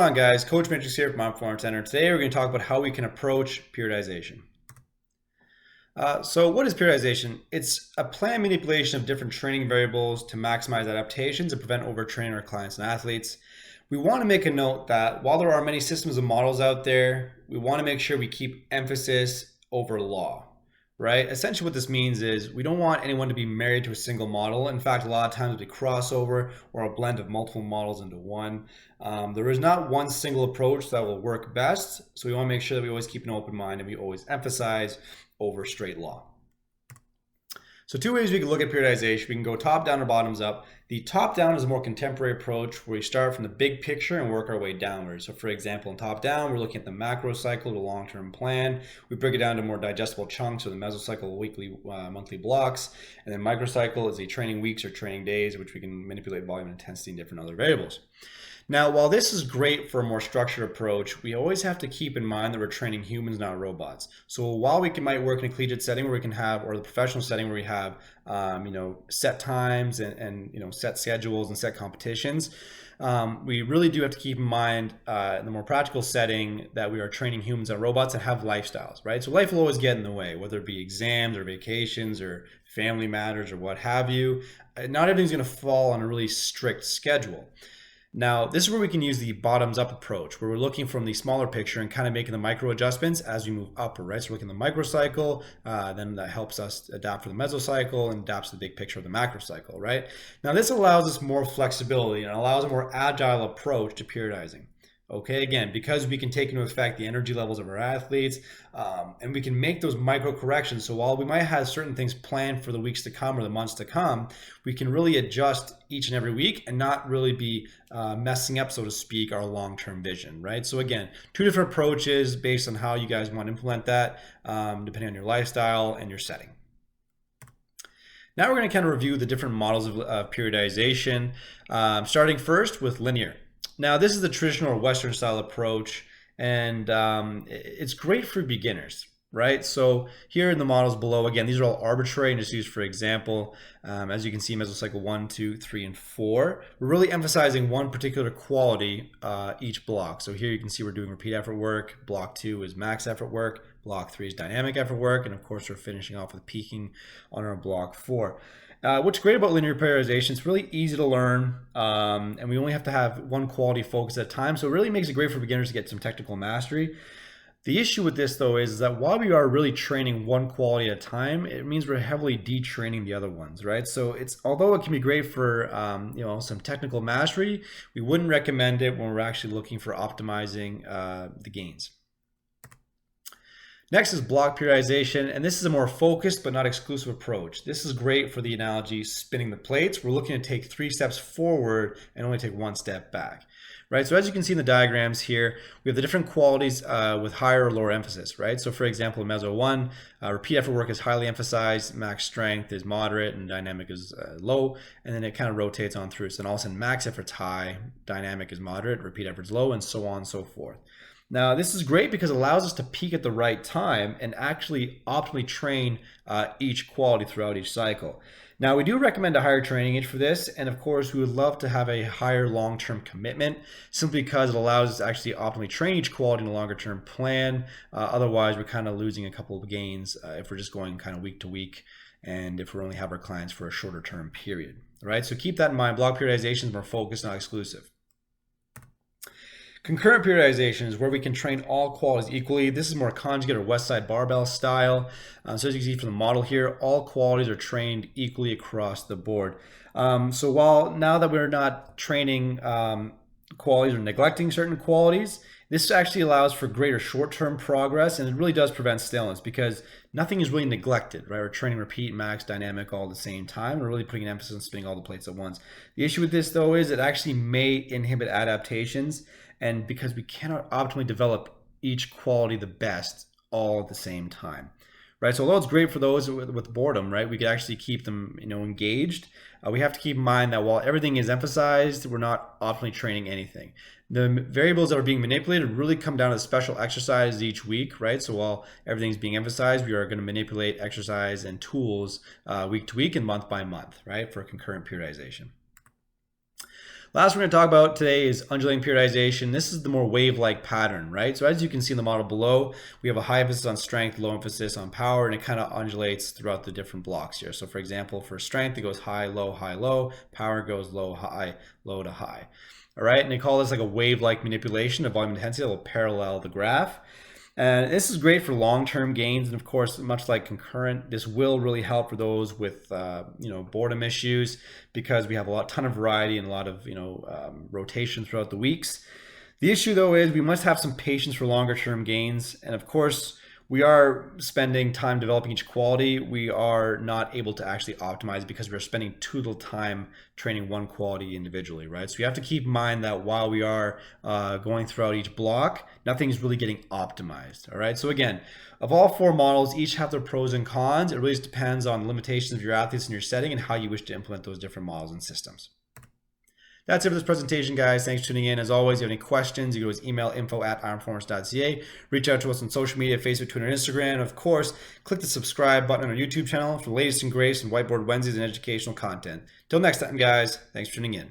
Hello guys, Coach Matrix here from Performance Center. Today we're going to talk about how we can approach periodization. So what is periodization? It's a planned manipulation of different training variables to maximize adaptations and prevent overtraining our clients and athletes. We want to make a note that while there are many systems and models out there, we want to make sure we keep emphasis over law. Right? Essentially what this means is we don't want anyone to be married to a single model. In fact, a lot of times it'll be crossover or a blend of multiple models into one. There is not one single approach that will work best. So we want to make sure that we always keep an open mind and we always emphasize over straight law. So two ways we can look at periodization. We can go top down or bottoms up. The top down is a more contemporary approach where we start from the big picture and work our way downwards. So for example, in top down, we're looking at the macro cycle, the long-term plan. We break it down to more digestible chunks, so the mesocycle, weekly, monthly blocks. And then microcycle is the training weeks or training days, which we can manipulate volume and intensity and different other variables. Now, while this is great for a more structured approach, we always have to keep in mind that we're training humans, not robots. So while we might work in a collegiate setting where we can have, or the professional setting where we have, set times and set schedules and set competitions, we really do have to keep in mind in the more practical setting that we are training humans and robots that have lifestyles, right? So life will always get in the way, whether it be exams or vacations or family matters or what have you. Not everything's going to fall on a really strict schedule. Now, this is where we can use the bottoms-up approach, where we're looking from the smaller picture and kind of making the micro adjustments as we move upward, right? So we're looking at the microcycle, then that helps us adapt for the mesocycle and adapts to the big picture of the macrocycle, right? Now, this allows us more flexibility and allows a more agile approach to periodizing. Okay, again, because we can take into effect the energy levels of our athletes, and we can make those micro corrections. So while we might have certain things planned for the weeks to come or the months to come, we can really adjust each and every week and not really be messing up, so to speak, our long-term vision, right? So again, two different approaches based on how you guys want to implement that, depending on your lifestyle and your setting. Now we're going to kind of review the different models of periodization, starting first with linear. Now, this is the traditional or Western style approach, and it's great for beginners, right? So here in the models below, again, these are all arbitrary and just used for example. As you can see, mesocycle 1, 2, 3, and 4. We're really emphasizing one particular quality each block. So here you can see we're doing repeat effort work. Block 2 is max effort work. Block 3 is dynamic effort work. And of course, we're finishing off with peaking on our block 4. What's great about linear periodization, it's really easy to learn, and we only have to have one quality focus at a time, so it really makes it great for beginners to get some technical mastery. The issue with this, though, is that while we are really training one quality at a time, it means we're heavily detraining the other ones, right? So although it can be great for some technical mastery, we wouldn't recommend it when we're actually looking for optimizing the gains. Next is block periodization, and this is a more focused but not exclusive approach. This is great for the analogy spinning the plates. We're looking to take 3 steps forward and only take 1 step back, right? So as you can see in the diagrams here, we have the different qualities with higher or lower emphasis, right? So for example, in Meso 1, repeat effort work is highly emphasized, max strength is moderate, and dynamic is low, and then it kind of rotates on through. So then all of a sudden, max effort's high, dynamic is moderate, repeat effort's low, and so on and so forth. Now, this is great because it allows us to peak at the right time and actually optimally train each quality throughout each cycle. Now, we do recommend a higher training age for this, and of course, we would love to have a higher long-term commitment simply because it allows us to actually optimally train each quality in a longer-term plan. Otherwise, we're kind of losing a couple of gains if we're just going kind of week to week and if we only have our clients for a shorter-term period, right? So keep that in mind. Block periodization is more focused, not exclusive. Concurrent periodization is where we can train all qualities equally. This is more conjugate or west side barbell style. So as you can see from the model here, all qualities are trained equally across the board. So while now that we're not training qualities or neglecting certain qualities, this actually allows for greater short-term progress, and it really does prevent staleness because nothing is really neglected, right? We're training repeat, max, dynamic all at the same time. We're really putting an emphasis on spinning all the plates at once. The issue with this, though, is it actually may inhibit adaptations, and because we cannot optimally develop each quality the best all at the same time, right? So although it's great for those with boredom, right, we could actually keep them, engaged. We have to keep in mind that while everything is emphasized, we're not optimally training anything. The variables that are being manipulated really come down to special exercises each week, right? So while everything's being emphasized, we are going to manipulate exercise and tools week to week and month by month, right, for concurrent periodization. Last we're going to talk about today is undulating periodization. This is the more wave-like pattern, right? So as you can see in the model below, we have a high emphasis on strength, low emphasis on power, and it kind of undulates throughout the different blocks here. So for example, for strength, it goes high, low, power goes low to high. All right, and they call this like a wave-like manipulation of volume intensity that will parallel the graph. And this is great for long-term gains, and of course, much like concurrent, this will really help for those with boredom issues, because we have a ton of variety and a lot of rotation throughout the weeks. The issue though is we must have some patience for longer-term gains, and of course, we are spending time developing each quality. We are not able to actually optimize because we're spending too little time training one quality individually, right? So you have to keep in mind that while we are going throughout each block, nothing's really getting optimized, all right? So again, of all four models, each have their pros and cons. It really just depends on the limitations of your athletes and your setting and how you wish to implement those different models and systems. That's it for this presentation, guys. Thanks for tuning in. As always, if you have any questions, you can always email info@ironperformance.ca. Reach out to us on social media, Facebook, Twitter, and Instagram. And of course, click the subscribe button on our YouTube channel for the latest and greatest in Whiteboard Wednesdays and educational content. Till next time, guys. Thanks for tuning in.